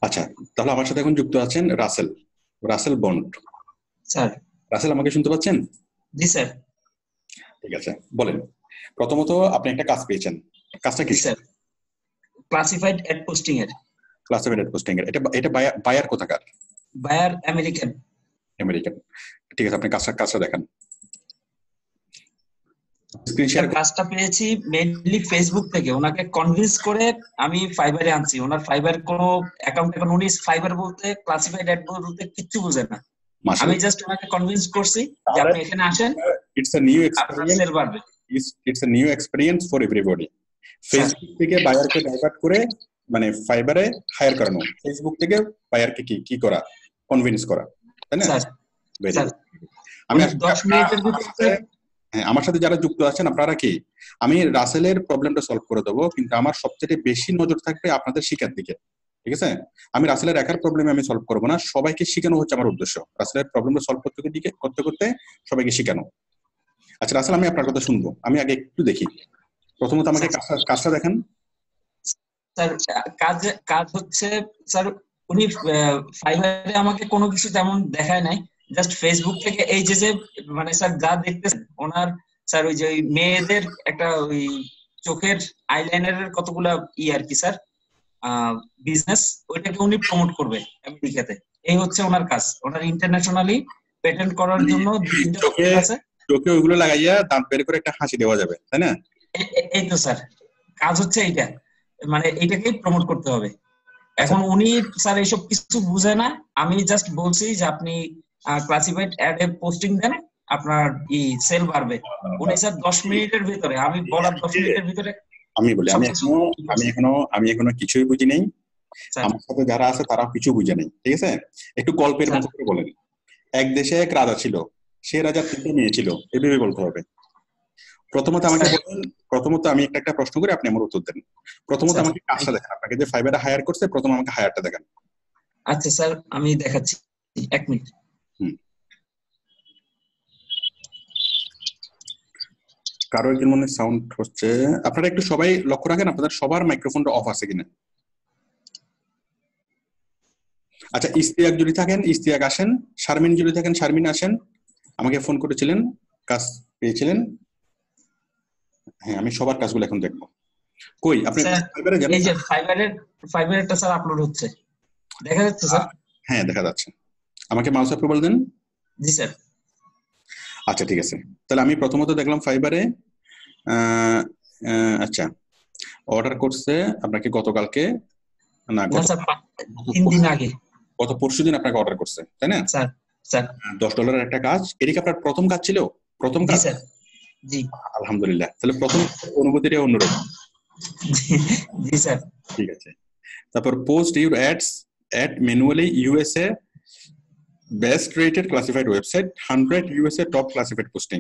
আচ্ছা, তাহলে আমার সাথে এখন যুক্ত আছেন রাসেল, রাসেল বন্ড। স্যার। রাসেল, আমাকে শুনতে পাচ্ছেন? জি স্যার। ঠিক আছে, বলেন। প্রথমত আপনি একটা কাজ পেয়েছেন, কাজটা কি? জি স্যার, ক্লাসিফাইড অ্যাড পোস্টিং এর। ক্লাসিফাইড পোস্টিং এর। এটা বায়ার কোথাকার? Buyer American. আমেরিকান। ঠিক আছে, আপনি কাজটা দেখান। Screen share. স্যার কাজটা পেয়েছি মেইনলি ফেসবুক থেকে, ওনাকে কনভিন্স করে আমি ফাইবারে আনছি। ওনার ফাইবার কোনো অ্যাকাউন্ট, এখন উনি ফাইবার বলতে ক্লাসিফাইড অ্যাড বলতে কিচ্ছু বুঝে না। আমি মাশাআল্লাহ। জাস্ট ওনাকে কনভিন্স করছি যে তাহলে আপনি এখানে আসেন, ইটস আ নিউ আপনার এক্সপেরিয়েন্স। সেল বাড়বে। It's a new experience for everybody. Sir. Facebook থেকে বায়ারকে ডাইভার্ট করে মানে ফাইবারে হায়ার করানো, ফেসবুক থেকে বায়ারকে কি করা, কনভিন্স করা, তাই না? স্যার। Very sir good. আমি উনি আসলে 10 মিনিটের ভিতরে। হ্যাঁ, আমার সাথে যারা যুক্ত আছেন আপনারা কি, আমি রাসেলের প্রবলেমটা সলভ করে দেবো, কিন্তু আমার সবচেয়ে বেশি নজর থাকবে আপনাদের শিখার দিকে। ঠিক আছে? আমি রাসেলের একার প্রবলেম আমি সলভ করবো না, সবাইকে শেখানো হচ্ছে আমার উদ্দেশ্য। রাসেলের প্রবলেমটা সলভ করতে করতে সবাইকে শেখানো। আচ্ছা রাসেল, আমি আপনার কথা শুনবো, আমি আগে একটু দেখি। প্রথমত আমাকে কাজটা দেখান। স্যার কাজ কাজ হচ্ছে স্যার, উনি ফাইবারে আমাকে কোনো কিছু তেমন দেখায় নাই, জাস্ট ফেসবুক থেকে এই যে মানে স্যার যা দেখতেছেন ওনার, স্যার ওই যে ওই মেয়েদের একটা ওই চোখের আইলাইনারের কতগুলা আর কি স্যার বিজনেস, ওইটাকে উনি প্রমোট করবে আমেরিকাতে। এই হচ্ছে ওনার কাজ। ওনার ইন্টারন্যাশনালি পেটেন্ট করার জন্য 2-3টা চোখে আছে। চোখে ওইগুলো লাগাইয়া দাঁত বের করে একটা হাসি দেওয়া যাবে, তাই না? এই তো স্যার কাজ হচ্ছে এইটা, মানে এইটাকেই প্রমোট করতে হবে। আচ্ছা এখন উনি স্যার এইসব কিছু বুঝে না। আমি জাস্ট বলছি যে আপনি ক্লাসিফাইড অ্যাড এ পোস্টিং দেন, আপনার সেল বাড়বে। উনি স্যার 10 মিনিটের ভিতরে, আমি বলার 10 মিনিটের ভিতরে আমি বলি, সবকিছু আমি এখনো কিছুই বুঝি নেই। স্যার। আমার সাথে যারা আছে তারাও কিছু বুঝে নেই, ঠিক আছে? একটু গল্পের স্যার মতো করে বলেন। এক দেশে এক রাজা ছিল, সে রাজার 3টে মেয়ে ছিল, এভাবে বলতে হবে। প্রথমত আমাকে স্যার। বলেন, প্রথমত আমি একটা প্রশ্ন করি, আপনি আমার উত্তর দেন। প্রথমত স্যার আমাকে কাজটা দেখান, আপনাকে যে ফাইবারে হায়ার করছে, প্রথম আমাকে হায়ারটা দেখান। আচ্ছা স্যার আমি দেখাচ্ছি, 1 মিনিট। হুম। কারো একজন মনে সাউন্ড হচ্ছে, আপনারা একটু সবাই লক্ষ্য রাখেন আপনাদের সবার মাইক্রোফোনটা অফ আছে কিনা। আচ্ছা, ইস্তিয়াক যদি থাকেন ইস্তিয়াক আসেন, শারমিন যদি থাকেন শারমিন আসেন। আমাকে ফোন করেছিলেন, কাজ পেয়েছিলেন। হ্যাঁ, আমি সবার কাজগুলো এখন দেখবো। কই আপনি স্যার ফাইবারে যান? এই যে ফাইবারেরটা স্যার আপলোড হচ্ছে, দেখা যাচ্ছে স্যার? হ্যাঁ দেখা যাচ্ছে। আমাকে মাউস অ্যাপ্রুভাল দেন। জি স্যার। আচ্ছা ঠিক আছে, তাহলে আমি প্রথমত দেখলাম ফাইবারে আচ্ছা, অর্ডার করছে আপনাকে গতকালকে, না না স্যার 3 দিন আগে। গত পরশুদিন আপনাকে অর্ডার করছে, তাই না? স্যার। স্যার $10 একটা কাজ। এটা কি আপনার প্রথম কাজ ছিল? প্রথম জি কাজ? স্যার। জি। আলহামদুলিল্লাহ, তাহলে প্রথম অনুভূতিটা অন্যরকম। জি স্যার। ঠিক আছে, তারপর post your ads at manually USA best rated classified website 100 USA top classified posting.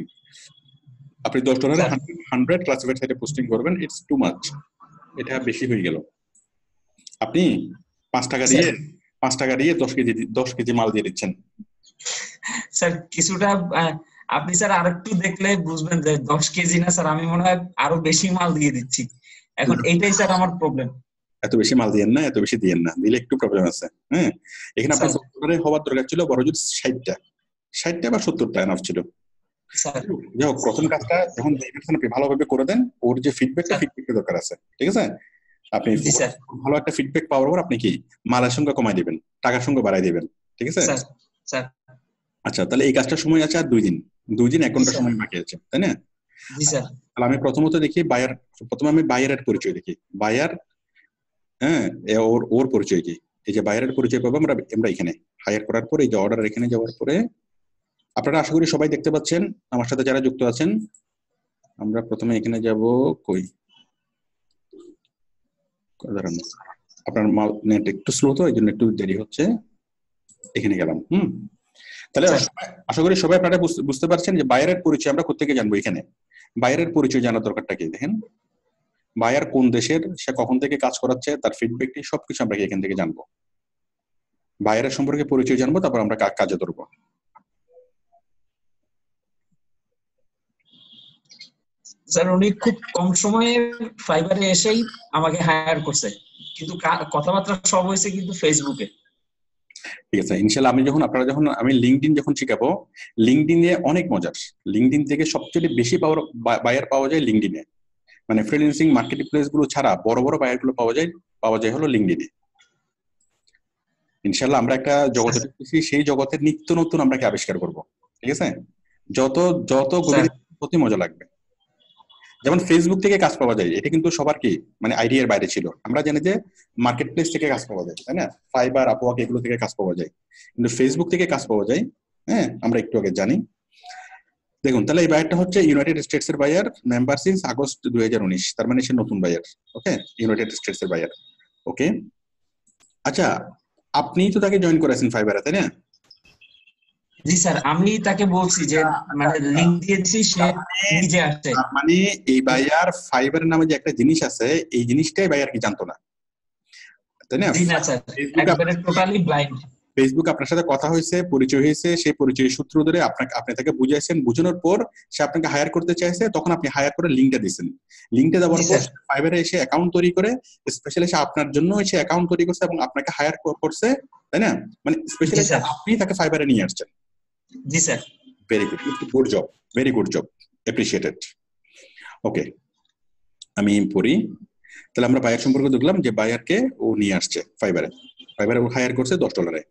আপনি $10 100 ক্লাসিফাইড সাইটে পোস্টিং করবেন, ইটস টু মাচ, এটা বেশি হয়ে গেল। আপনি 5 টাকা দিয়ে 10 কেজি মাল দিয়ে দিচ্ছেন। স্যার কিছুটা আপনি স্যার আরেকটু দেখলে বুঝবেন যে 10 কেজি না স্যার, আমি মনে হয় আরো বেশি মাল দিয়ে দিচ্ছি। এখন এইটাই স্যার আমার প্রবলেম। এত বেশি মাল দিয়েন না, এত বেশি দিয়েন না, দিলে একটু প্রবলেম আছে। হ্যাঁ, এখানে আপনার $10 হওয়ার দরকার ছিল বড় যদি 60টা বা 70টা এনাফ ছিল। স্যার। যাই হোক, প্রথম কাজটা যখন দেখবেন আপনি ভালোভাবে করে দেন, ওর যে ফিডব্যাকটা দরকার আছে, ঠিক আছে? আপনি জি স্যার। ভালো একটা ফিডব্যাক পাওয়ার পর আপনি কি মালের সঙ্গে কমাই দিবেন, টাকার সঙ্গে বাড়াই দিবেন, ঠিক আছে? স্যার। স্যার আচ্ছা, তাহলে এই কাজটার সময় আছে আর 2 দিন 1 ঘন্টা সময় বাকি আছে, তাই না? জি স্যার। তাহলে আমি প্রথমত দেখি প্রথমে আমি বায়ারের পরিচয় দেখি। বায়ার, হ্যাঁ, ওর পরিচয় কি? এই যে বায়ারের পরিচয় পাবো আমরা এখানে হায়ার করার পরে, এই যে অর্ডার এখানে যাওয়ার পরে আপনারা আশা করি সবাই দেখতে পাচ্ছেন আমার সাথে যারা যুক্ত আছেন। আমরা প্রথমে এখানে যাব, কই দাঁড়ান, আপনার নেট একটু স্লো তো, এই জন্য একটু দেরি হচ্ছে। এখানে গেলাম। তাহলে আশা করি সবাই আপনারা বুঝতে পারছেন যে বায়ারের পরিচয় আমরা কোত্থেকে জানবো। এখানে বায়ারের পরিচয় জানার দরকারটা কি, দেখেন বায়ার কোন দেশের, সে কখন থেকে কাজ করাচ্ছে, তার ফিডব্যাকটি সবকিছু আমরা এখান থেকে জানবো। বায়ারের সম্পর্কে পরিচয় জানবো, তারপর আমরা কাজে ধরবো। স্যার উনি খুব কম সময়ে ফাইবারে এসেই আমাকে হায়ার করছে। কিন্তু কথাবার্তা সব হয়েছে কিন্তু ফেসবুকে। ঠিক আছে, ইনশাল্লাহ আমি লিঙ্কডইন যখন শিখাবো, লিঙ্কডইনে অনেক মজার। লিঙ্কডইন থেকে সবচেয়ে বেশি বায়ার পাওয়া যায় লিঙ্কডইনে, মানে ফ্রিল্যান্সিং মার্কেট প্লেস গুলো ছাড়া বড় বড় বায়ার গুলো পাওয়া যায় হলো লিঙ্কডইনে। ইনশাল্লাহ আমরা একটা জগতে ঢুকতেছি, সেই জগতের নিত্য নতুন আমরা কি আবিষ্কার করব। ঠিক আছে, যত যত গভীরে ততই মজা লাগবে। যেমন ফেসবুক থেকে কাজ পাওয়া যায়, এটা কিন্তু সবার কি মানে আইডিয়ার বাইরে ছিল। আমরা জানি যে মার্কেট প্লেস থেকে কাজ পাওয়া যায়, তাই না, ফাইবার, আপওয়ার্ক এগুলো থেকে কাজ পাওয়া যায়, কিন্তু ফেসবুক থেকে কাজ পাওয়া যায়। হ্যাঁ, আমরা একটু আগে জানি। দেখুন, তাহলে এই বায়ারটা হচ্ছে ইউনাইটেড স্টেটস এর বায়ার, মেম্বার সিন্স আগস্ট 2019, তার মানে সে নতুন বায়ার। ওকে, ইউনাইটেড স্টেটস এর বায়ার। ওকে, আচ্ছা, আপনি তো তাকে জয়েন করেছেন ফাইবারে, তাই না? জি স্যার, আমি তাকে বলছি যে মানে লিংক দিয়েছি, সে নিজে আসছে। মানে এই বায়ার ফাইবার নামে যে একটা জিনিস আছে, এই জিনিসটাই বায়ার কি জানতো না, তাই না? জি না স্যার, একবারে টোটালি ব্লাইন্ড। ফেসবুক আপনার সাথে কথা হয়েছে, পরিচয় হয়েছে, সেই পরিচয় সূত্র ধরে আপনি তাকে বুঝাইছেন, বুঝানোর পর সে আপনাকে হায়ার করতে চাইছে, তখন আপনি হায়ার করে লিঙ্কটা দিয়েছেন। লিঙ্কটা দেওয়ার পর ফাইবারে এসে অ্যাকাউন্ট তৈরি করে, স্পেশালি সে আপনার জন্য এসে অ্যাকাউন্ট তৈরি করছে এবং আপনাকে হায়ার করছে, তাই না? মানে স্পেশালি আপনি তাকে ফাইবারে নিয়ে আসছেন। জি sir. Very good, good job, very good job, appreciated. Okay, আমি পড়ি। তাহলে আমরা বায়ার সম্পর্কে দেখলাম যে বায়ারকে ও নিয়ে আসছে ফাইবারে ও হায়ার করছে $10,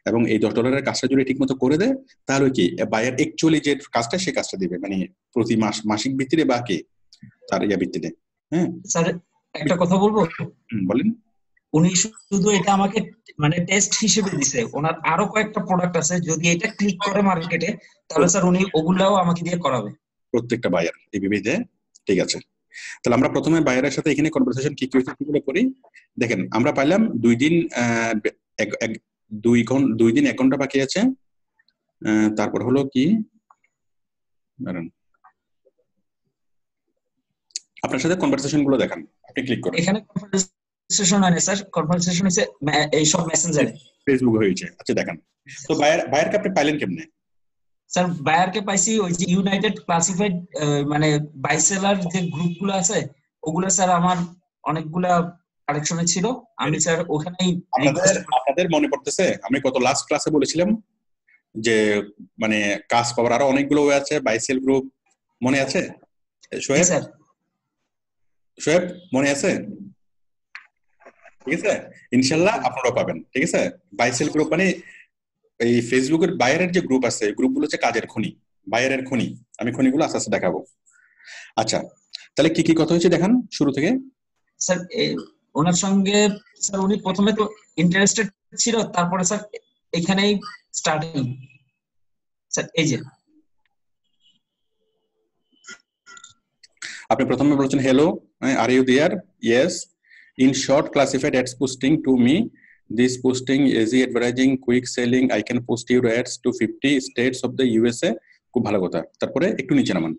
এবং এই $10 কাজটা যদি ঠিক মতো করে দেয়, তাহলে কি বায়ার অ্যাকচুয়ালি যে কাজটা সে কাজটা দিবে, মানে প্রতি মাসিক ভিত্তিতে বা কি তার ভিত্তিতে। হ্যাঁ স্যার, একটা কথা বলবো? বলেন। উনি শুধু এটা আমাকে মানে টেস্ট হিসেবে দিছে, ওনার আরো কয়েকটা প্রোডাক্ট আছে, যদি এটা ক্লিক করে মার্কেটে, তাহলে স্যার উনি ওগুলাও আমাকে দিয়ে করাবে, প্রত্যেকটা বায়ার এই বিবিধে। ঠিক আছে, তাহলে আমরা প্রথমে বায়ারের সাথে এখানে কনভারসেশন কি হয়েছে সেগুলো করি। দেখেন, আমরা পাইলাম 2 দিন 2 দিন 1 ঘন্টা বাকি আছে। তারপর হলো কি, আপনার সাথে কনভারসেশন গুলো দেখান, আপনি ক্লিক করেন। এখানে কনভারসেশন হয় না স্যার, কনভারসেশন হইছে এই সব মেসেঞ্জারে, ফেসবুক হয়েছে। আচ্ছা দেখান তো, বায়ারকে আপনি পাইলেন কেমনে? স্যার বায়ারকে পাইছি ওই যে ইউনাইটেড ক্লাসিফাইড মানে বাই সেলার যে গ্রুপগুলো আছে, ওগুলো স্যার আমার অনেকগুলা কালেকশনে ছিল, আমি স্যার ওখানেই আপনাদের মনে পড়তেছে আমি কত লাস্ট ক্লাসে বলেছিলাম যে মানে কাজ পাওয়ার আরো অনেকগুলো ওয়ে আছে, বাইসেল গ্রুপ, মনে আছে শোয়েব? মনে আছে? ঠিক আছে, ইনশাল্লাহ আপনারাও পাবেন। ঠিক আছে, বাইসেল গ্রুপ মানে এই ফেসবুকের বায়ারের যে গ্রুপ আছে, গ্রুপগুলো হচ্ছে কাজের খনি, বায়ারের খনি। আমি খনিগুলো আস্তে আস্তে দেখাবো। আচ্ছা, তাহলে কি কি কথা হয়েছে দেখান শুরু থেকে। স্যার ওনার সঙ্গে স্যার উনি প্রথমে তো ইন্টারেস্টেড ছিল, তারপরে স্যার এখানেই স্টার্টিং স্যার এই যে আপনি প্রথমে বলছেন hello, are you there, yes, in short classified ads posting to me, this posting easy advertising, quick selling, I can post your ads to 50 states of the USA. খুব ভালো কথা। তারপরে একটু নিচে নামান,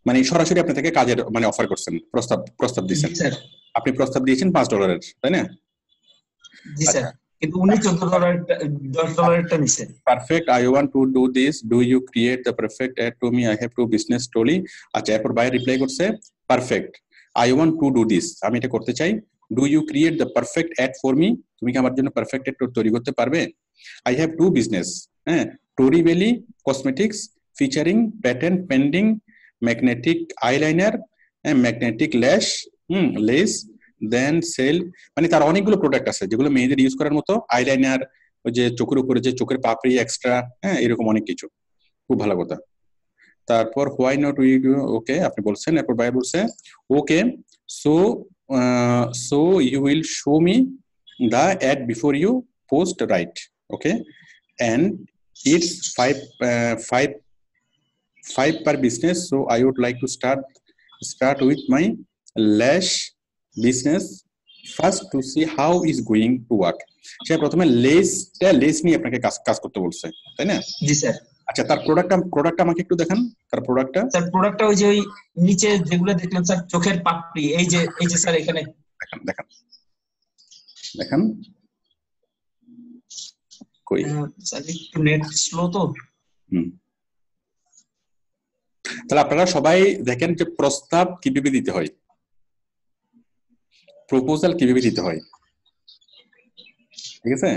মানে সরাসরি আপনি থেকে কাজের মানে অফার করছেন, প্রস্তাব দিয়েছেন। আপনি প্রস্তাব দিয়েছেন $5, তাই না? জি স্যার, কিন্তু উনি $10 নিছে। Perfect, I want to do this, do you create the perfect ad to me, I have to business story. আচ্ছা, এরপর বায়ার রিপ্লাই করছে perfect, I want to do this, আমি এটা করতে চাই। Do you create the perfect ad for me, তুমি কি আমার জন্য পারফেক্ট অ্যাড তৈরি করতে পারবে? আই হ্যাভ টু বিজনেস, হ্যাঁ, Tori Valley cosmetics featuring patent pending magnetic eyeliner, magnetic lash, less, then sell, মানে তার অনেকগুলো প্রোডাক্ট আছে যেগুলো মেয়েদের ইউজ করার মতো, আইলাইনার, ওই যে চোখের উপরে যে চোখের পাপড়ি এক্সট্রা, হ্যাঁ, এরকম অনেক কিছু। খুব ভালো কথা। তারপর why not we do, okay আপনি বলছেন। এরপর ভাই বলছে okay, so you will show me the ad before you post, right? Okay, and it's five per business, so I would like to start with my lash business first to see how is going to work. সে প্রথমে less নিয়ে আপনাকে কাজ করতে বলছে, তাই না? জি sir. আচ্ছা, তার প্রোডাক্ট আমাকে একটু দেখান। তার প্রোডাক্টটা ওই যে ওই নিচে যেগুলো দেখলেন স্যার, চোখের পাপড়ি, এই যে স্যার এখানে দেখান কই স্যার, একটু নেট স্লো তো। তাহলে আপনারা সবাই দেখেন যে প্রস্তাব কিভাবে দিতে হয়। প্রপোজাল কিভাবে দিতে হয়, ঠিক আছে?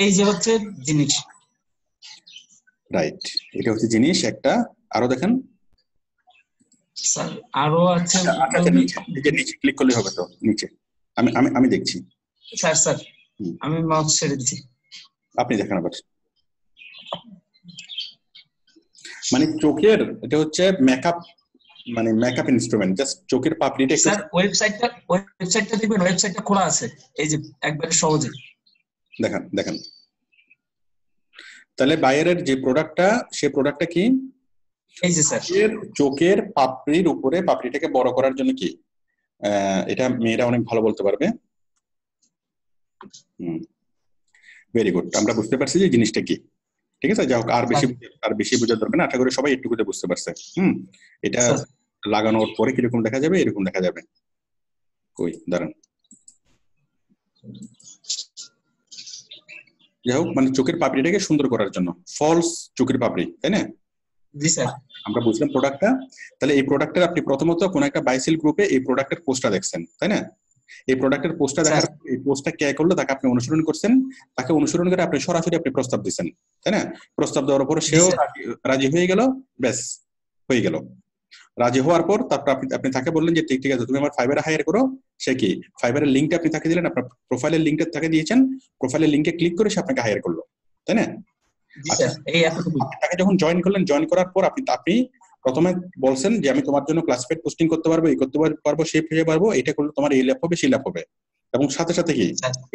এই যে হচ্ছে জিনিস, রাইট, এটা হচ্ছে জিনিস একটা। আরো দেখেন। স্যার আরো আছে। আচ্ছা আচ্ছা, নিচে, এই যে নিচে ক্লিক করলে হবে তো, নিচে আমি আমি আমি দেখছি। স্যার স্যার হুম, আমি মাউস ছেড়ে দিচ্ছি। আপনি দেখেন আবার। মানে চোখের, এটা হচ্ছে মেকআপ, মানে মেকআপ ইনস্ট্রুমেন্ট, জাস্ট চোখের পাপড়িটা একটু। স্যার ওয়েবসাইটটা দেখবেন, ওয়েবসাইটটা খোলা আছে, এই যে একবারে সহজে দেখেন দেখেন। তাহলে বায়ারের যে প্রোডাক্টটা, সেই প্রোডাক্টটা কি? এই যে স্যার চোখের পাপড়ির উপরে, পাপড়িটাকে বড় করার জন্য কি, এটা মেয়েরা অনেক ভালো বলতে পারবে। ভেরি গুড, আমরা বুঝতে পারছি যে জিনিসটা কি। ঠিক আছে, যাই হোক, আর বেশি বোঝার দরকার না, আশা করি সবাই একটুকুতে বুঝতে পারছে। এটা স্যার লাগানোর পরে কিরকম দেখা যাবে, এরকম দেখা যাবে। কই দাঁড়ান, যাই হোক, মানে চোখের পাপড়িটাকে সুন্দর করার জন্য, ফলস চোখের পাপড়ি, তাই না? জি স্যার আমরা বুঝলাম প্রোডাক্টটা। তাহলে এই প্রোডাক্টের আপনি প্রথমত কোন একটা বাইসেল গ্রুপে এই প্রোডাক্টের পোস্টটা দেখছেন, তাই না? এই প্রোডাক্টের পোস্টটা দেখার, এই পোস্টটা কে করলো, তাকে আপনি অনুসরণ করছেন, তাকে অনুসরণ করে আপনি সরাসরি আপনি প্রস্তাব দিচ্ছেন, তাই না? প্রস্তাব দেওয়ার পর সেও রাজি হয়ে গেল, ব্যাস হয়ে গেল। রাজি হওয়ার পর তারপর আপনি আপনি তাকে বললেন যে ঠিক ঠিক আছে, তুমি আমার ফাইবারে হায়ার করো। সে কি, ফাইবারের লিঙ্কটা আপনি তাকে দিলেন, আপনার প্রোফাইলের লিঙ্কটা তাকে দিয়েছেন, প্রোফাইলের লিঙ্কে ক্লিক করে সে আপনাকে হায়ার করলো, তাই না? আচ্ছা, তাকে যখন জয়েন করলেন, জয়েন করার পর আপনি আপনি প্রথমে বলছেন যে আমি তোমার জন্য ক্লাসিফাইড পোস্টিং করতে পারবো, এই করতে পারবো, সেই পেয়ে পারবো, এটা করলে তোমার এই লাভ হবে, সেই লাভ হবে। এবং সাথে সাথে কি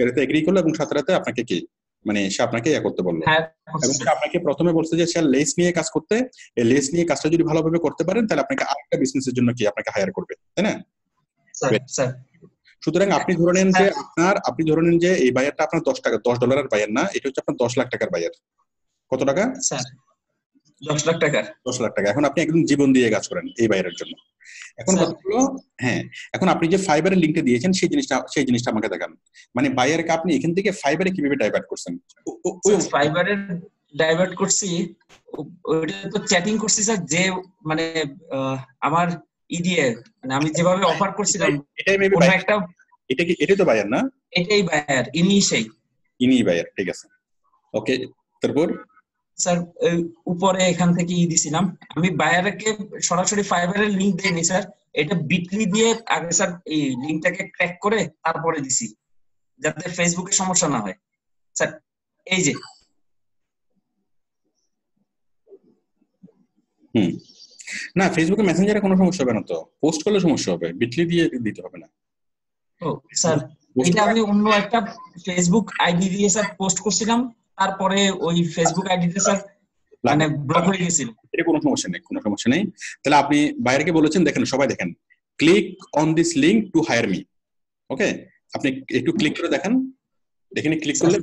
এটাতে এগ্রি করলো, এবং সাথে সাথে আপনাকে কি, মানে সে আপনাকে ইয়ে করতে বললো। এবং সে আপনাকে প্রথমে বলছে যে সে লেস নিয়ে কাজ করতে, এই লেস নিয়ে কাজটা যদি ভালোভাবে করতে পারেন তাহলে আপনাকে আরেকটা বিজনেসের জন্য কি আপনাকে হায়ার করবে, তাই না? সুতরাং আপনি ধরে নেন যে আপনি ধরে নেন যে এই বায়ারটা আপনার $10 বায়ার না, এটা হচ্ছে আপনার 10 লাখ টাকার বায়ার। কত টাকা? 10 লাখ টাকা। 10 লাখ টাকা। এখন আপনি একদম জীবন দিয়ে কাজ করেন এই বায়ারের জন্য। এখন কথা হলো, হ্যাঁ, এখন আপনি যে ফাইবারের লিঙ্কটা দিয়েছেন সেই জিনিসটা আমাকে দেখান। মানে বায়ারকে আপনি এখান থেকে ফাইবারে কিভাবে ডাইভার্ট করছেন? ফাইবারে ডাইভার্ট করছি, ওইটা তো চ্যাটিং করছি স্যার, যে মানে আমার দিয়ে, মানে আমি যেভাবে অফার করছিলাম, এটাই মেবি একটা, এটাই তো বায়ার না? এটাই বায়ার, ইনি বায়ার, ঠিক আছে, ওকে। তারপর স্যার উপরে এখান থেকে দিছিলাম, আমি বায়ারকে সরাসরি ফাইবারের লিংক দেইনি স্যার, এটা বিটলি দিয়ে আগে স্যার এই লিংকটাকে ক্র্যাক করে তারপরে দিছি, যাতে ফেসবুকে সমস্যা না হয় স্যার। এই যে না, ফেসবুকে মেসেঞ্জারে কোনো সমস্যা হবে না, তো পোস্ট করলে সমস্যা হবে, বিটলি দিয়ে দিতে হবে না। ও স্যার, এটা আমি অন্য একটা ফেসবুক আইডি দিয়ে স্যার পোস্ট করছিলাম, তারপরে ওই ফেসবুক আইডিতে স্যার মানে ব্লক হয়ে গেছিল। এটা কোনো সমস্যা নেই, কোনো সমস্যা নেই। তাহলে আপনি বাইরেকে বলেছেন, দেখেন সবাই দেখেন, click on this link to hire me. Okay, আপনি একটু ক্লিক করে দেখেন, এখানে ক্লিক করলে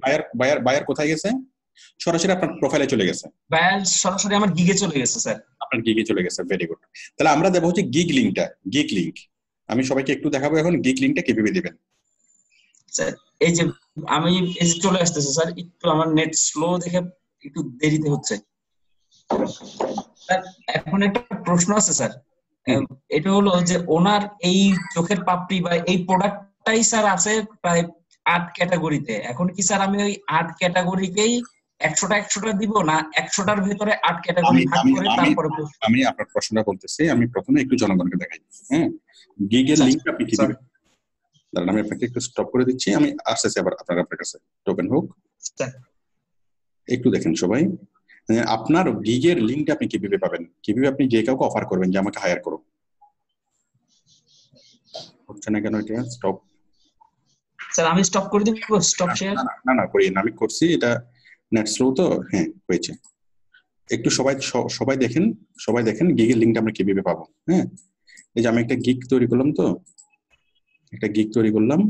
বায়ার কোথায় গেছে? সরাসরি আপনার প্রোফাইলে চলে গেছে, বায়ার সরাসরি আমার গিগে চলে গেছে স্যার। আপনার গিগে চলে গেছে, ভেরি গুড। তাহলে আমরা দেবো হচ্ছে গিগ লিংকটা, গিগ লিংক। আমি সবাইকে একটু দেখাবো এখন গিগ লিংকটা কিভাবে দিবেন। স্যার এই যে আমি এই যে চলে আসতেছে স্যার, একটু আমার নেট স্লো দেখে একটু দেরিতে হচ্ছে স্যার। এখন একটা প্রশ্ন আছে স্যার, এটা হলো যে ওনার এই চোখের পাপড়ি বা এই প্রোডাক্টটাই স্যার আছে প্রায় 8 ক্যাটাগরিতে। এখন কি স্যার আমি ওই 8 ক্যাটাগরিকেই 100টা দিব, না 100টার ভিতরে 8 ক্যাটাগরি ভাগ করে তারপরে? আমি আপনার প্রশ্নটা বলতেছি, আমি প্রথমে একটু জনগণকে দেখাই। গিগের লিংকটা আপনি কি দিবেন? দাঁড়ান, আমি আপনাকে একটু স্টপ করে দিচ্ছি, আমি আসতেছি আবার আপনার কাছে। টোকেন হোক, একটু দেখেন সবাই, আপনার গিগের লিংকটা আপনি কিভাবে পাবেন, কিভাবে আপনি যে কাউকে অফার করবেন যে আমাকে হায়ার করো। হচ্ছে না কেন এটা? স্টপ স্যার, আমি স্টপ করে দিব, স্টপ শেয়ার। না করি না, আমি করছি, এটা নেট স্লো তো। হ্যাঁ, হয়েছে। একটু সবাই দেখেন গিগের লিংকটা আমরা কিভাবে পাবো। হ্যাঁ, এই যে আমি একটা গিগ তৈরি করলাম, তো একটা গিগ তৈরি করলাম।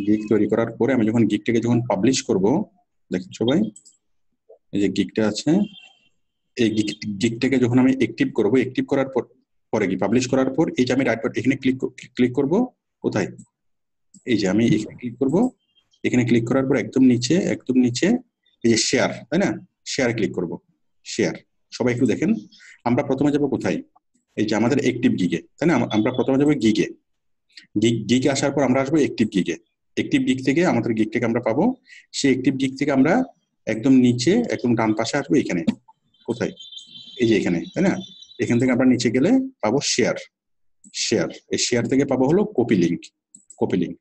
গিগ তৈরি করার পরে আমি যখন গিগটাকে যখন পাবলিশ করব, দেখেন সবাই, এই যে গিগটা আছে, এই গিগটাকে যখন আমি অ্যাক্টিভ করব, অ্যাক্টিভ করার পরে কি পাবলিশ করার পর এই যে আমি রাইট বাটন এখানে ক্লিক করব। কোথায়? এই যে আমি এখানে ক্লিক করব, এখানে ক্লিক করার পর একদম নিচে এই যে শেয়ার, তাই না? শেয়ার ক্লিক করব, শেয়ার। সবাই একটু দেখেন, আমরা প্রথমে যাব কোথায়? এই যে আমাদের অ্যাক্টিভ গিগে, তাই না? আমরা প্রথমে যাব গিগে। গিগে আসার পর আমরা আসবো অ্যাক্টিভ গিগে। অ্যাক্টিভ গিগ থেকে আমাদের গিগটাকে আমরা পাবো, সেই অ্যাক্টিভ গিগ থেকে আমরা একদম নিচে একদম ডান পাশে আসবো, এখানে কোথায়, এই যে এখানে, তাই না? এখান থেকে আমরা নিচে গেলে পাবো শেয়ার। এই শেয়ার থেকে পাবো হলো কপি লিঙ্ক।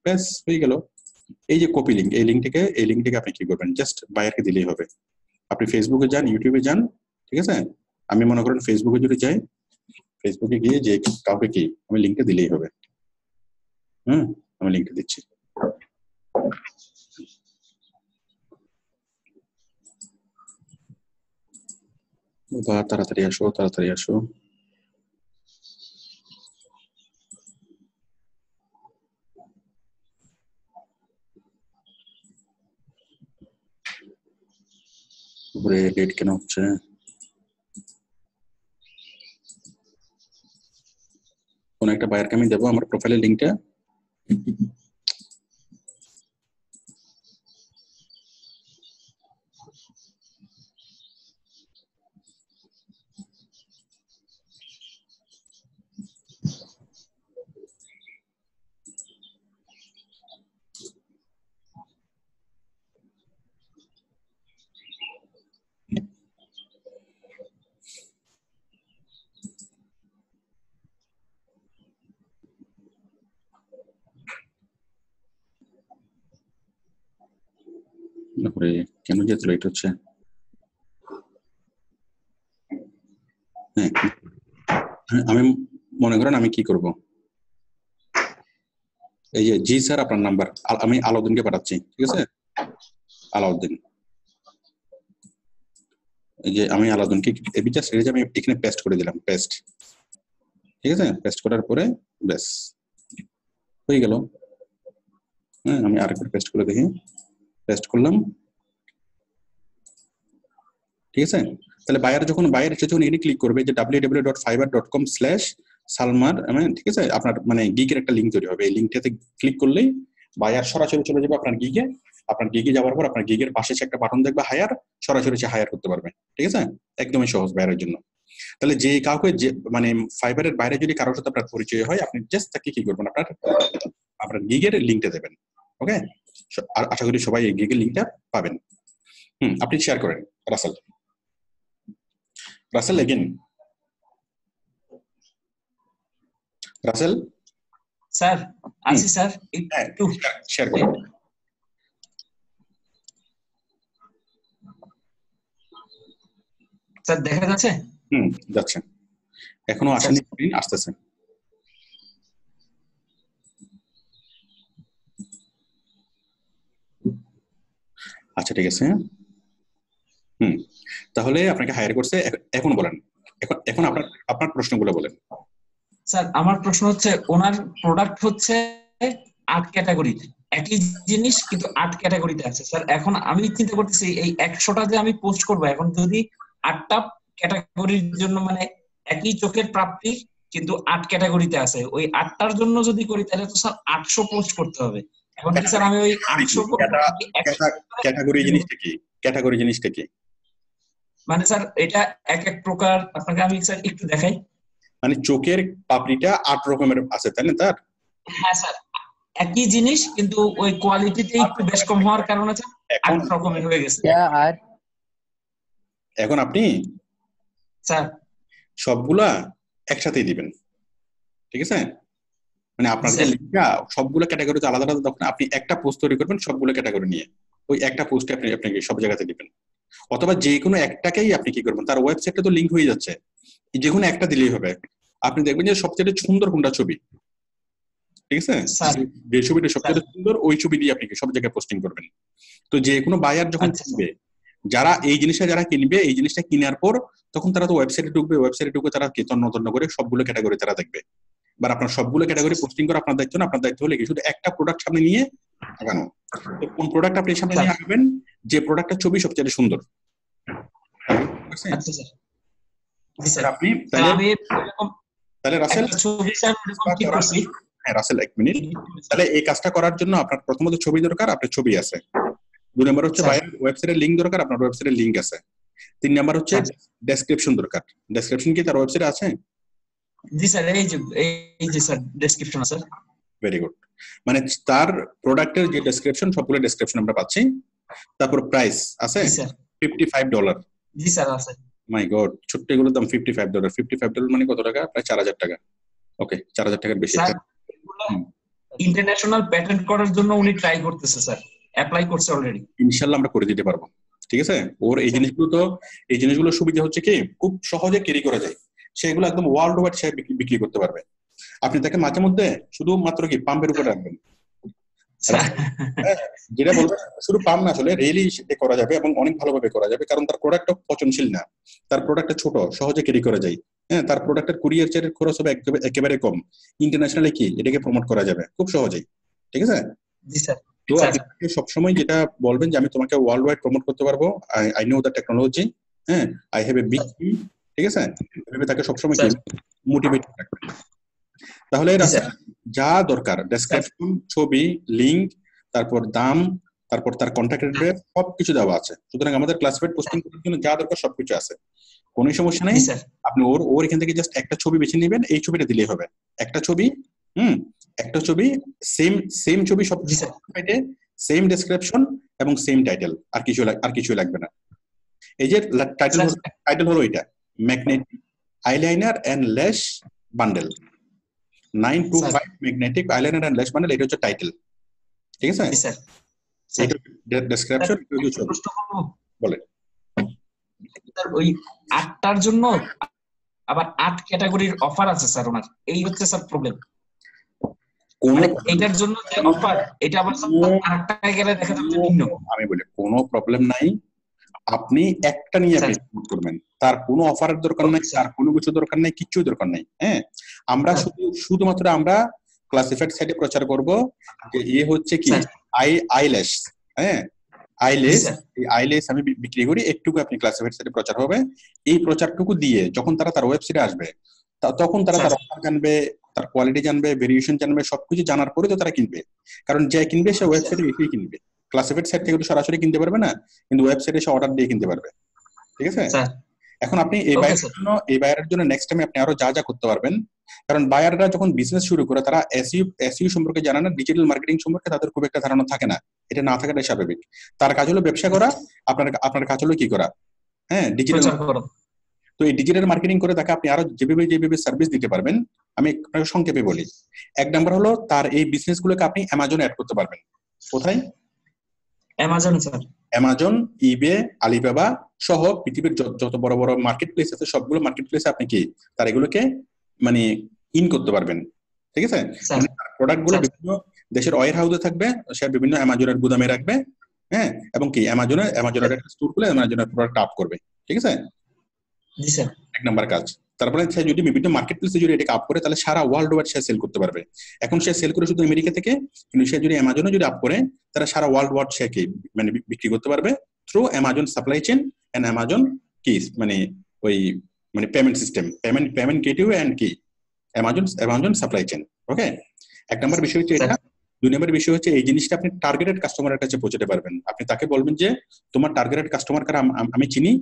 ব্যাস হয়ে গেল। এই যে কপি লিঙ্ক, এই লিঙ্কটাকে আপনি কি করবেন, জাস্ট বায়ারকে দিলেই হবে। আপনি ফেসবুকে যান, ইউটিউবে যান, ঠিক আছে? আমি মনে করেন ফেসবুকে যদি যাই, ফেসবুকে গিয়ে যে কাউকে কি আমি লিঙ্কটা দিলেই হবে। আমি লিঙ্কটা দিচ্ছি। তাড়াতাড়ি আসো। উপরে লেট কেন হচ্ছে? কোন একটা বায়ারকে আমি দেবো আমার প্রোফাইলের লিঙ্কটা। কেন যে লেট হচ্ছে? হ্যাঁ, আমি মনে করেন আমি কি করব, এই যে জি স্যার আপনার নাম্বার আমি আলাউদ্দিনকে পাঠাচ্ছি, ঠিক আছে? আলাউদ্দিন, এই যে আমি আলাউদ্দিনকে আমি এখানে পেস্ট করে দিলাম, ঠিক আছে? পেস্ট করার পরে ব্যাস হয়ে গেল। হ্যাঁ, আমি আরেকবার পেস্ট করে দেখি, পেস্ট করলাম, ঠিক আছে? তাহলে বায়ার এসে যখন এখানে ক্লিক করবে যে www.fiverr.com/salmar, ঠিক আছে? আপনার মানে গিগের একটা লিঙ্ক তৈরি হবে, এই লিঙ্কটাতে ক্লিক করলেই বায়ার সরাসরি চলে যাবে আপনার গিগে। আপনার গিগে যাওয়ার পর আপনার গিগের পাশে একটা বাটন দেখবে হায়ার, সরাসরি সে হায়ার করতে পারবে, ঠিক আছে? একদমই সহজ বায়ারের জন্য। তাহলে যে কাউকে যে মানে ফাইবারের বাইরে যদি কারোর সাথে আপনার পরিচয় হয়, আপনি জাস্ট তাকে কি করবেন, আপনার গিগের লিঙ্কটা দেবেন। ওকে, আর আশা করি সবাই এই গিগের লিঙ্কটা পাবেন। আপনি শেয়ার করেন। রাসেল এগেন, রাসেল স্যার আসি স্যার, একটু শেয়ার করুন। স্যার দেখা যাচ্ছে? যাচ্ছে, এখনো আসেনি, আসতেছে। আচ্ছা ঠিক আছে। তাহলে আপনাকে হায়ার করছে, এখন বলেন, এখন আপনার প্রশ্নগুলো বলেন। স্যার আমার প্রশ্ন হচ্ছে, ওনার প্রোডাক্ট হচ্ছে 8 ক্যাটাগরিতে, একই জিনিস কিন্তু 8 ক্যাটাগরিতে আছে স্যার। এখন আমি চিন্তা করতেছি এই 100টা যে আমি পোস্ট করব, এখন যদি 8টা ক্যাটাগরির জন্য মানে একই চোখের প্রাপ্তি কিন্তু 8 ক্যাটাগরিতে আছে, ওই 8টার জন্য যদি করি তাহলে তো স্যার 800 পোস্ট করতে হবে। এখন কি স্যার আমি ওই 800 ক্যাটাগরি জিনিসটা কি? মানে স্যার এটা এক এক প্রকার, আপনাকে আমি স্যার একটু দেখাই। মানে চোখের পাপড়িটা 8 রকমের আছে, তাই না? তার হ্যাঁ স্যার, একই জিনিস কিন্তু ওই কোয়ালিটিতে একটু বেশ কম হওয়ার কারণে স্যার 8 রকমের হয়ে গেছে। আর এখন আপনি স্যার সবগুলা একসাথেই দিবেন, ঠিক আছে? মানে আপনার যে লিঙ্কটা সবগুলো ক্যাটাগরিতে আলাদা আলাদা, তখন আপনি একটা পোস্ট তৈরি করবেন সবগুলো ক্যাটাগরি নিয়ে, ওই একটা পোস্টে আপনাকে সব জায়গাতে দিবেন। অথবা যে কোনো একটাকেই আপনি কি করবেন, তার ওয়েবসাইটে তো লিঙ্ক হয়ে যাচ্ছে, যে কোনো একটা দিলেই হবে। আপনি দেখবেন যে সবচেয়ে সুন্দর কোনটা ছবি, ঠিক আছে? যে ছবিটা সবচেয়ে সুন্দর ওই ছবি দিয়ে আপনি সব জায়গায় পোস্টিং করবেন। তো যে কোনো বায়ার যখন কিনবে, যারা এই জিনিসটা কেনার পর তখন তারা তো ওয়েবসাইটে ঢুকবে, তারা তন্ন করে সবগুলো ক্যাটাগরি তারা দেখবে। বা আপনার সবগুলো ক্যাটাগরি পোস্টিং করা আপনার দায়িত্ব না, আপনার দায়িত্ব হলে শুধু একটা প্রোডাক্ট সামনে নিয়ে আগানো। তো কোন প্রোডাক্ট আপনি সামনে নিয়ে আগাবেন, যে প্রোডাক্টের ছবি সবচেয়ে সুন্দর। আচ্ছা স্যার, আপনি তাহলে রাসেল, হ্যাঁ রাসেল এক মিনিট। তাহলে এই কাজটা করার জন্য আপনার প্রথমত ছবি দরকার, আপনার ছবি আছে। 2 নাম্বার হচ্ছে ওয়েবসাইটের লিংক দরকার, আপনার ওয়েবসাইটের লিংক আছে। 3 নাম্বার হচ্ছে ডেসক্রিপশন দরকার। ডেসক্রিপশন কি তার ওয়েবসাইটে আছে? জি স্যার, এই যে স্যার ডেসক্রিপশন আছে। Very good. মানে তার প্রোডাক্টের যে ডেসক্রিপশন সবগুলো ডেসক্রিপশন আমরা পাচ্ছি, তারপর প্রাইস আছে জি স্যার। $55। জি স্যার আছে। মাই গড, ছোট্ট এগুলোর দাম $55। $55 মানে কত টাকা? প্রায় 4000 টাকা। ওকে, 4000 টাকার বেশি। স্যার ইন্টারন্যাশনাল প্যাটেন্ট করার জন্য উনি ট্রাই করতেছে স্যার, অ্যাপ্লাই করছে অলরেডি। ইনশাআল্লাহ আমরা করে দিতে পারবো, ঠিক আছে। ওর এই জিনিসগুলো সুবিধা হচ্ছে কি খুব সহজে ক্যারি করা যায়, সেগুলো একদম ওয়ার্ল্ড ওয়াইড সে বিক্রি করতে পারবে। আপনি তাকে মাঝে মধ্যে শুধুমাত্র কি পাম্পের উপরে রাখবেন, যেটা বলবেন শুধু পাম্প না, আসলে রেলি করা যাবে এবং অনেক ভালোভাবে করা যাবে, কারণ তার প্রোডাক্টটা পচনশীল না, তার প্রোডাক্টটা ছোট, সহজে ক্যারি করা যায়। হ্যাঁ, তার প্রোডাক্টের কুরিয়ার চার্জের খরচ হবে একেবারে কম, ইন্টারন্যাশনালি কি এটাকে প্রমোট করা যাবে খুব সহজেই, ঠিক আছে। জি স্যার। তো আপনি সবসময় যেটা বলবেন যে আমি তোমাকে ওয়ার্ল্ড ওয়াইড প্রমোট করতে পারবো, আই নো দ্য টেকনোলজি, হ্যাঁ, I have a big team, ঠিক আছে, এভাবে তাকে সবসময় কি মোটিভেট রাখবেন। তাহলে যা দরকার ডেসক্রিপশন, ছবি, লিংক, তারপর দাম, তারপর তার কন্ট্যাক্ট অ্যাড্রেস সবকিছু দেওয়া আছে। সুতরাং আমাদের ক্লাসিফাইড পোস্টিং করার জন্য যা দরকার সবকিছু আছে, কোনো সমস্যা নেই। আপনি ওর এখান থেকে জাস্ট একটা ছবি বেছে নেবেন, এই ছবিটা দিলেই হবে। একটা ছবি, একটা ছবি, সেম ছবি সব সাইটে, সেম ডেসক্রিপশন এবং সেম টাইটেল, আর কিছু লাগবে না। এই যে টাইটেল হলো এটা, ম্যাগনেটিক আইলাইনার এন্ড ল্যাশ বান্ডেল 925 ম্যাগনেটিক আইলাইনার এন্ড ল্যাশ বান্ডেল, এটা হচ্ছে টাইটেল, ঠিক আছে। এটা ডেসক্রিপশন, বলেন। ওই 8টার জন্য আবার 8 ক্যাটাগরির অফার আছে স্যার ওনার, এই হচ্ছে স্যার প্রবলেম। এইটার জন্য যে অফার, এটা আবার আরেকটায় গেলে দেখা যাবে ভিন্ন। আমি বলি কোনো প্রবলেম নাই, আপনি একটা নিয়ে আপনি করবেন, তার কোনো অফারের দরকার নাই, তার কোনো কিছু দরকার নাই, কিচ্ছু দরকার নাই। হ্যাঁ, আমরা শুধুমাত্র আমরা ক্লাসিফাইড সাইটে প্রচার করব যে এ হচ্ছে কি আইল্যাশ, হ্যাঁ, আইলেস আমি বিক্রি করি, একটুকু আপনি ক্লাসিফাইড সাইটে প্রচার হবে। এই প্রচারটুকু দিয়ে যখন তারা তার ওয়েবসাইটে আসবে, তখন তারা তার অফার জানবে, তার কোয়ালিটি জানবে, ভেরিয়েশন জানবে, সবকিছু জানার পরে তো তারা কিনবে। কারণ যে কিনবে সে ওয়েবসাইটে এসেই কিনবে, ক্লাসিফাইড সাইট থেকে তো সরাসরি কিনতে পারবে না, কিন্তু ওয়েবসাইটে এসে অর্ডার দিয়ে কিনতে পারবে, ঠিক আছে। এখন আপনি এই বায়ারের জন্য নেক্সট টাইমে আপনি আরো যা যা করতে পারবেন, কারণ বায়াররা যখন বিজনেস শুরু করে তারা এসইও সম্পর্কে জানে না, ডিজিটাল মার্কেটিং সম্পর্কে তাদের খুব একটা ধারণা থাকে না, এটা না থাকাটাই স্বাভাবিক। তার কাজ হলো ব্যবসা করা, আপনার কাজ হলো কি করা, হ্যাঁ, ডিজিটাল। তো এই ডিজিটাল মার্কেটিং করে তাকে আপনি আরো যেভাবে সার্ভিস দিতে পারবেন, আমি আপনাকে সংক্ষেপে বলি। এক নাম্বার হলো তার এই বিজনেস গুলোকে আপনি অ্যামাজনে অ্যাড করতে পারবেন। কোথায়? অ্যামাজনে স্যার। অ্যামাজন, ইবে, আলিবাবা সহ পৃথিবীর যত বড় বড় মার্কেট প্লেস আছে সবগুলো মার্কেট প্লেসে আপনি কি তার এগুলোকে মানে ইন করতে পারবেন, ঠিক আছে। প্রোডাক্ট গুলো বিভিন্ন দেশের ওয়্যার হাউসে থাকবে, সে বিভিন্ন অ্যামাজনের গুদামে রাখবে, হ্যাঁ, এবং কি অ্যামাজনের একটা স্টোর খুলে অ্যামাজনের প্রোডাক্ট আপ করবে, ঠিক আছে। জি স্যার। এক নাম্বার কাজ। তারপরে সে যদি বিভিন্ন মার্কেট প্লেসে যদি এটাকে আপ করে, তাহলে সারা ওয়ার্ল্ড ওয়াইড সে সেল করতে পারবে। এখন সে সেল করে শুধু আমেরিকা থেকে, কিন্তু সে যদি অ্যামাজনে যদি আপ করে, তাহলে সারা ওয়ার্ল্ড ওয়াইড সে কি মানে বিক্রি করতে পারবে through Amazon supply chain and Amazon কি মানে ওই মানে payment system, payment gateway and কি অ্যামাজন সাপ্লাই চেইন। ওকে, এক নাম্বার বিষয় হচ্ছে এটা। দুই নম্বর বিষয় হচ্ছে এই জিনিসটা আপনি টার্গেটেড কাস্টমারের কাছে পৌঁছাতে পারবেন। আপনি তাকে বলবেন যে তোমার টার্গেটেড কাস্টমার কারা আমি চিনি,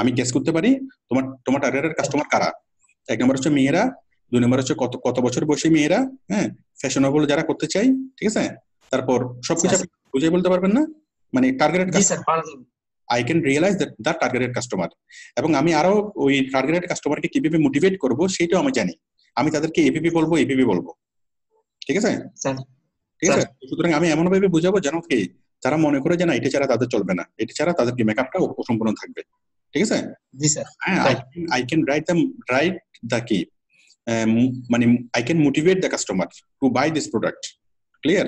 আমি গেস করতে পারি তোমার টার্গেটেড কাস্টমার কারা। এক নম্বর হচ্ছে মেয়েরা, দুই নম্বর হচ্ছে কত বছর বয়সী মেয়েরা, হ্যাঁ, ফ্যাশনেবল যারা করতে চাই, ঠিক আছে। তারপর সবকিছু বুঝে বলতে পারবেন না, মানে targeted I can realise that targeted customer. এবং আমি আরো ওই টার্গেটেড কাস্টমারকে কিভাবে মোটিভেট করবো সেটাও আমি জানি। আমি তাদেরকে এপিপি বলবো, ঠিক আছে, ঠিক আছে। সুতরাং আমি এমন ভাবে বুঝাবো যেন কি তারা মনে করে যে না এটা ছাড়া তাদের চলবে না, এটা ছাড়া তাদের কি মেকআপটা অসম্পূর্ণ থাকবে, ঠিক আছে। জি sir. I can write the key মানে I can motivate the customer to buy this product. Clear?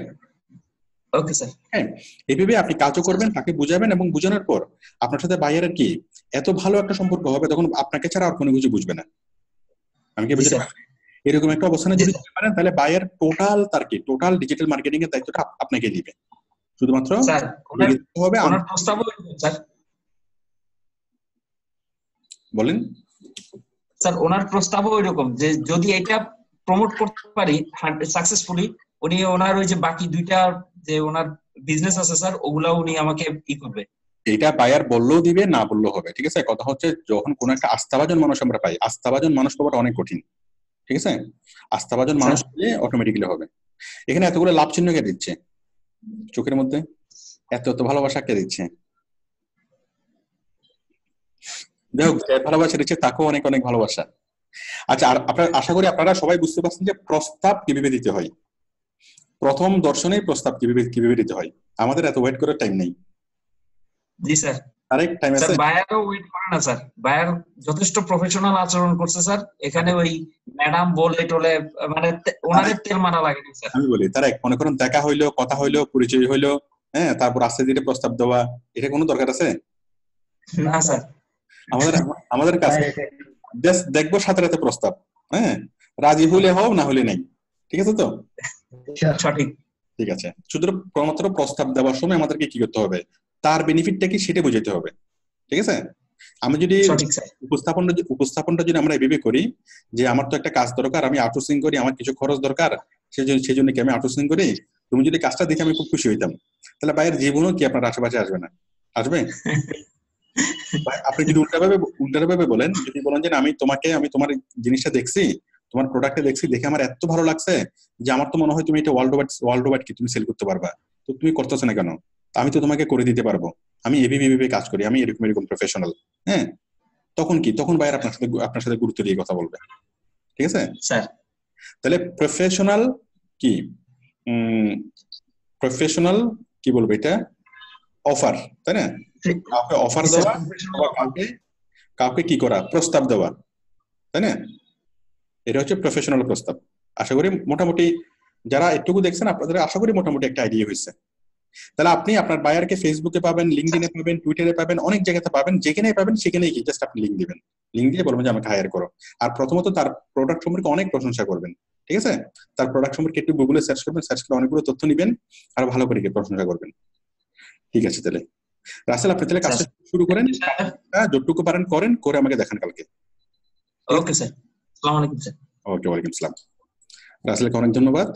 Okay sir. হ্যাঁ, এইভাবে আপনি কাজও করবেন, তাকে বুঝাবেন, এবং বুঝানোর পর আপনার সাথে বায়ারের কি এত ভালো একটা সম্পর্ক হবে, তখন আপনাকে ছাড়া আর কোনো কিছু বুঝবে না। আমি কি বুঝতে পারছি? এরকম একটা অবস্থানে যদি যেতে পারেন, তাহলে বায়ার টোটাল ডিজিটাল মার্কেটিং এর দায়িত্বটা আপনাকে দিবে। শুধুমাত্র স্যার হবে ওনার প্রস্তাবও স্যার বলেন। স্যার ওনার প্রস্তাবও এরকম যে যদি এটা প্রমোট করতে পারি সাকসেসফুলি, উনি ওনার ওই যে বাকি দুইটা যে ওনার বিজনেস আছে স্যার, ওগুলা উনি আমাকে করবে। এটা বায়ার বললেও দিবে, না বললেও হবে, ঠিক আছে। কথা হচ্ছে যখন কোন একটা আস্থাভাজন মানুষ আমরা পাই, আস্থাভাজন মানুষ পাওয়াটা অনেক কঠিন, ঠিক আছে, আস্থাভাজন মানুষ স্যার হলে অটোমেটিক্যালি হবে। এখানে এতগুলো লাভ চিহ্ন কে দিচ্ছে চোখের মধ্যে, এত এত ভালোবাসা কে দিচ্ছে? যাই হোক, যে ভালোবাসা দিচ্ছে তাকেও অনেক অনেক ভালোবাসা। আচ্ছা, আর আপনার আশা করি আপনারা সবাই বুঝতে পারছেন যে প্রস্তাব কিভাবে দিতে হয়, প্রথম দর্শনে প্রস্তাব কিভাবে কিভাবে দিতে হয়। আমাদের এত ওয়েট করার টাইম নেই। জি স্যার। আরেক টাইম স্যার আছে। বায়ারও ওয়েট করে না স্যার, বায়ার যথেষ্ট প্রফেশনাল আচরণ করছে স্যার। এখানে ওই ম্যাডাম বলে টলে মানে ওনাদের তেল মারা লাগেনি স্যার। আমি বলি তারা মনে করেন দেখা হইলো, কথা হইলো, পরিচয় হইলো, হ্যাঁ, তারপর আস্তে ধীরে প্রস্তাব দেওয়া, এটা কোনো দরকার আছে? না স্যার। আমাদের আমাদের কাছে জাস্ট দেখবো সাথে সাথে প্রস্তাব, হ্যাঁ, রাজি হইলে হও, না হলে নাই। ঠিক আছে তো? সঠিক। ঠিক আছে, শুধু মাত্র প্রস্তাব দেওয়ার সময় আমাদেরকে কি করতে হবে, তার বেনিফিটটা কি সেটা বুঝাতে হবে। ঠিক আছে, আমি যদি সঠিক স্যার। উপস্থাপনটা যদি আমরা এভাবে করি যে আমার তো একটা কাজ দরকার, আমি আউটসোর্সিং করি, আমার কিছু খরচ দরকার, সেই জন্য কি আমি আউটসোর্সিং করি, তুমি যদি কাজটা দেখে আমি খুব খুশি হইতাম, তাহলে বাইরের জীবনও কি আপনার আশেপাশে আসবে না? আসবে। আপনি যদি উল্টাভাবে বলেন, যদি বলেন যে আমি তোমার জিনিসটা দেখছি, তোমার প্রোডাক্টটা দেখছি, দেখে আমার এত ভালো লাগছে যে আমার তো মনে হয় তুমি এটা ওয়ার্ল্ড ওয়াইড কি তুমি সেল করতে পারবা, তো তুমি করতেছো না কেন? আমি তো তোমাকে করে দিতে পারবো, আমি এভাবে কাজ করি, আমি এরকম এরকম প্রফেশনাল। হ্যাঁ, তখন কি, তখন বাইরে আপনার সাথে গুরুত্ব দিয়ে কথা বলবে। ঠিক আছে, স্যার তাহলে প্রফেশনাল কি, প্রফেশনাল কি বলবো এটা, অফার, তাই না? কাউকে অফার দেওয়া, অথবা কাউকে কাউকে কি করা, প্রস্তাব দেওয়া, তাই না? এটা হচ্ছে প্রফেশনাল প্রস্তাব। আশা করি মোটামুটি যারা একটুকু দেখছেন আপনাদের আশা করি মোটামুটি একটা আইডিয়া হয়েছে। তাহলে আপনি আপনার বায়ারকে ফেসবুকে পাবেন, লিঙ্কডইনে পাবেন, টুইটারে পাবেন, অনেক জায়গাতে পাবেন, যেখানে পাবেন সেখানেই কি জাস্ট আপনি লিঙ্ক দিবেন, লিঙ্ক দিয়ে বলবেন যে আমাকে হায়ার করো। আর প্রথমত তার প্রোডাক্ট সম্পর্কে অনেক প্রশংসা করবেন। ঠিক আছে, তার প্রোডাক্ট সম্পর্কে একটু গুগলে সার্চ করবেন, সার্চ করে অনেকগুলো তথ্য নিবেন, আর ভালো করে প্রশংসা করবেন। ঠিক আছে, তাহলে রাসেল আপনি তাহলে কাজটা শুরু করেন, যতটুকু পারেন করেন, করে আমাকে দেখান কালকে। ওকে স্যার, আসসালামু আলাইকুম স্যার। ওকে, ওয়ালাইকুম আসসালাম। রাসেলকে অনেক ধন্যবাদ।